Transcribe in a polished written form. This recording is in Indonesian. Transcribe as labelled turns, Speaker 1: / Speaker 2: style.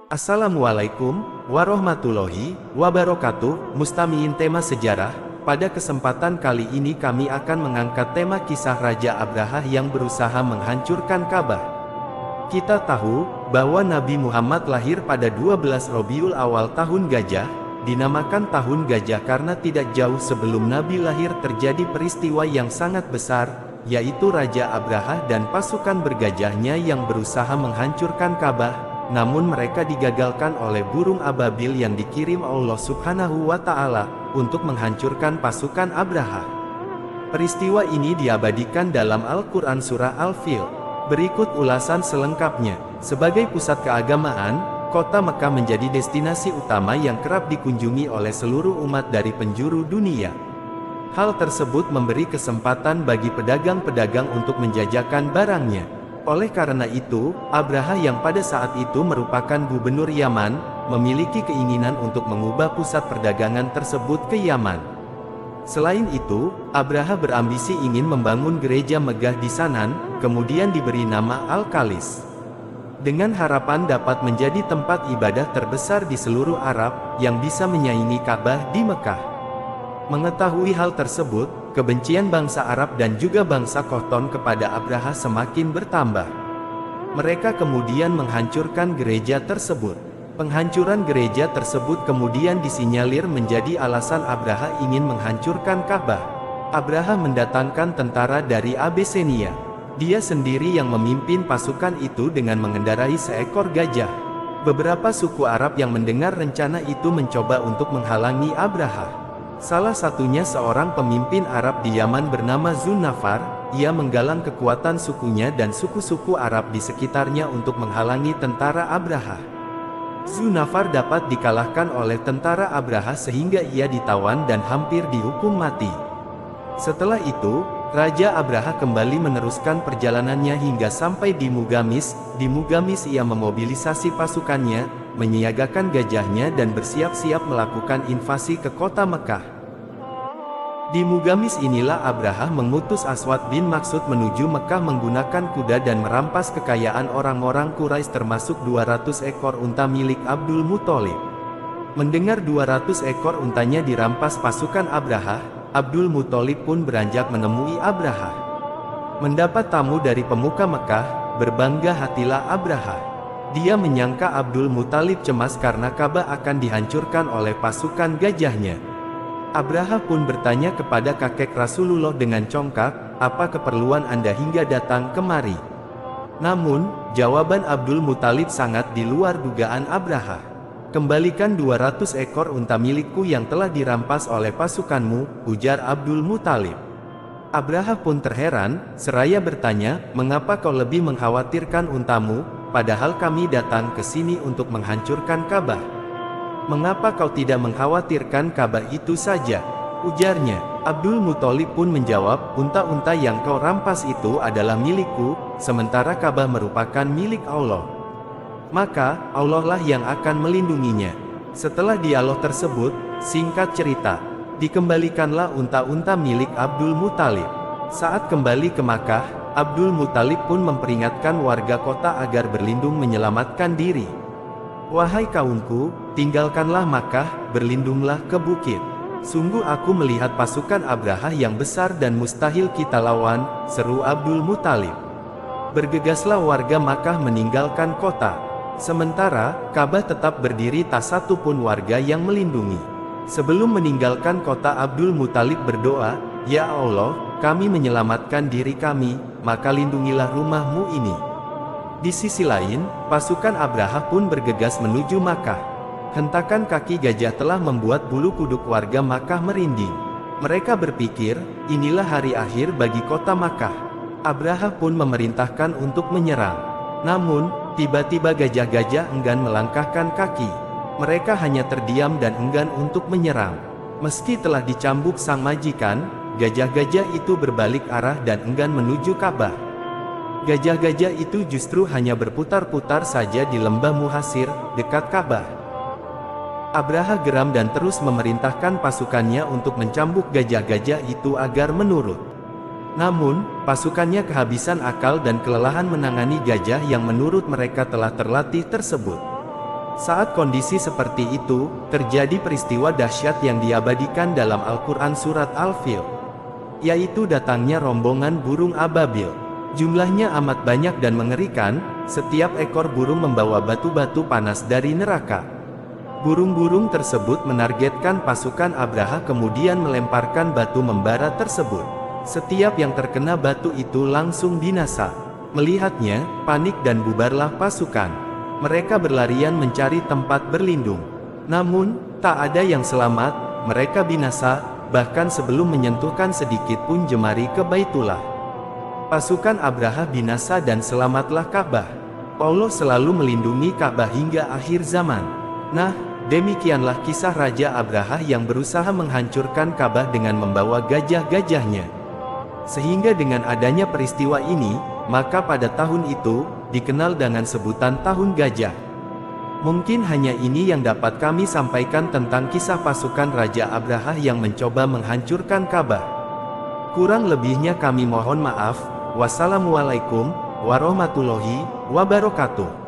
Speaker 1: Assalamualaikum warahmatullahi wabarakatuh. Mustamiin tema sejarah. Pada kesempatan kali ini kami akan mengangkat tema kisah Raja Abraha yang berusaha menghancurkan Ka'bah. Kita tahu bahwa Nabi Muhammad lahir pada 12 Rabiul Awal tahun Gajah, dinamakan tahun Gajah karena tidak jauh sebelum Nabi lahir terjadi peristiwa yang sangat besar, yaitu Raja Abraha dan pasukan bergajahnya yang berusaha menghancurkan Ka'bah. Namun mereka digagalkan oleh burung ababil yang dikirim Allah Subhanahu wa Ta'ala untuk menghancurkan pasukan Abraha. Peristiwa ini diabadikan dalam Al-Quran Surah Al-Fil. Berikut ulasan selengkapnya. Sebagai pusat keagamaan, kota Mekah menjadi destinasi utama yang kerap dikunjungi oleh seluruh umat dari penjuru dunia. Hal tersebut memberi kesempatan bagi pedagang-pedagang untuk menjajakan barangnya. Oleh karena itu, Abraha yang pada saat itu merupakan gubernur Yaman, memiliki keinginan untuk mengubah pusat perdagangan tersebut ke Yaman. Selain itu, Abraha berambisi ingin membangun gereja megah di Sanan, kemudian diberi nama Al-Kalis, dengan harapan dapat menjadi tempat ibadah terbesar di seluruh Arab, yang bisa menyaingi Ka'bah di Mekah. Mengetahui hal tersebut, kebencian bangsa Arab dan juga bangsa Qahtan kepada Abraha semakin bertambah. Mereka kemudian menghancurkan gereja tersebut. Penghancuran gereja tersebut kemudian disinyalir menjadi alasan Abraha ingin menghancurkan Ka'bah. Abraha mendatangkan tentara dari Abesenia. Dia sendiri yang memimpin pasukan itu dengan mengendarai seekor gajah. Beberapa suku Arab yang mendengar rencana itu mencoba untuk menghalangi Abraha. Salah satunya seorang pemimpin Arab di Yaman bernama Zunafar. Ia menggalang kekuatan sukunya dan suku-suku Arab di sekitarnya untuk menghalangi tentara Abraha. Zunafar dapat dikalahkan oleh tentara Abraha sehingga ia ditawan dan hampir dihukum mati. Setelah itu, Raja Abraha kembali meneruskan perjalanannya hingga sampai di Mugamis. Di Mugamis ia memobilisasi pasukannya, menyiagakan gajahnya dan bersiap-siap melakukan invasi ke kota Mekah. Di Mugamis inilah Abraha mengutus Aswad bin Maksud menuju Mekah menggunakan kuda dan merampas kekayaan orang-orang Quraisy termasuk 200 ekor unta milik Abdul Muthalib. Mendengar 200 ekor untanya dirampas pasukan Abraha, Abdul Muthalib pun beranjak menemui Abraha. Mendapat tamu dari pemuka Mekah, berbangga hatilah Abraha. Dia menyangka Abdul Muthalib cemas karena Ka'bah akan dihancurkan oleh pasukan gajahnya. Abraha pun bertanya kepada kakek Rasulullah dengan congkak, "Apa keperluan Anda hingga datang kemari?" Namun, jawaban Abdul Muthalib sangat di luar dugaan Abraha. "Kembalikan 200 ekor unta milikku yang telah dirampas oleh pasukanmu," ujar Abdul Muthalib. Abraha pun terheran, seraya bertanya, "Mengapa kau lebih mengkhawatirkan untamu, padahal kami datang ke sini untuk menghancurkan Ka'bah? Mengapa kau tidak mengkhawatirkan Ka'bah itu saja?" ujarnya. Abdul Muthalib pun menjawab, "Unta-unta yang kau rampas itu adalah milikku, sementara Ka'bah merupakan milik Allah. Maka, Allah lah yang akan melindunginya." Setelah dialog tersebut, singkat cerita, dikembalikanlah unta-unta milik Abdul Muthalib. Saat kembali ke Makkah, Abdul Muthalib pun memperingatkan warga kota agar berlindung menyelamatkan diri. "Wahai kaumku, tinggalkanlah Makkah, berlindunglah ke bukit. Sungguh aku melihat pasukan Abraha yang besar dan mustahil kita lawan," seru Abdul Muthalib. Bergegaslah warga Makkah meninggalkan kota. Sementara, Ka'bah tetap berdiri, tak satu pun warga yang melindungi. Sebelum meninggalkan kota, Abdul Muthalib berdoa, "Ya Allah, kami menyelamatkan diri kami, maka lindungilah rumahmu ini." Di sisi lain, pasukan Abraha pun bergegas menuju Makkah. Hentakan kaki gajah telah membuat bulu kuduk warga Makkah merinding. Mereka berpikir, inilah hari akhir bagi kota Makkah. Abraha pun memerintahkan untuk menyerang. Namun, tiba-tiba gajah-gajah enggan melangkahkan kaki. Mereka hanya terdiam dan enggan untuk menyerang. Meski telah dicambuk sang majikan, gajah-gajah itu berbalik arah dan enggan menuju Ka'bah. Gajah-gajah itu justru hanya berputar-putar saja di lembah Muhasir, dekat Ka'bah. Abraha geram dan terus memerintahkan pasukannya untuk mencambuk gajah-gajah itu agar menurut. Namun, pasukannya kehabisan akal dan kelelahan menangani gajah yang menurut mereka telah terlatih tersebut. Saat kondisi seperti itu, terjadi peristiwa dahsyat yang diabadikan dalam Al-Quran Surat Al-Fil, yaitu datangnya rombongan burung ababil. Jumlahnya amat banyak dan mengerikan, setiap ekor burung membawa batu-batu panas dari neraka. Burung-burung tersebut menargetkan pasukan Abraha kemudian melemparkan batu membara tersebut. Setiap yang terkena batu itu langsung binasa. Melihatnya, panik dan bubarlah pasukan. Mereka berlarian mencari tempat berlindung. Namun, tak ada yang selamat, mereka binasa, bahkan sebelum menyentuhkan sedikit pun jemari ke Baitullah. Pasukan Abraha binasa dan selamatlah Ka'bah. Allah selalu melindungi Ka'bah hingga akhir zaman. Nah, demikianlah kisah Raja Abraha yang berusaha menghancurkan Ka'bah dengan membawa gajah-gajahnya. Sehingga dengan adanya peristiwa ini, maka pada tahun itu, dikenal dengan sebutan Tahun Gajah. Mungkin hanya ini yang dapat kami sampaikan tentang kisah pasukan Raja Abraha yang mencoba menghancurkan Ka'bah. Kurang lebihnya kami mohon maaf. Wassalamualaikum warahmatullahi wabarakatuh.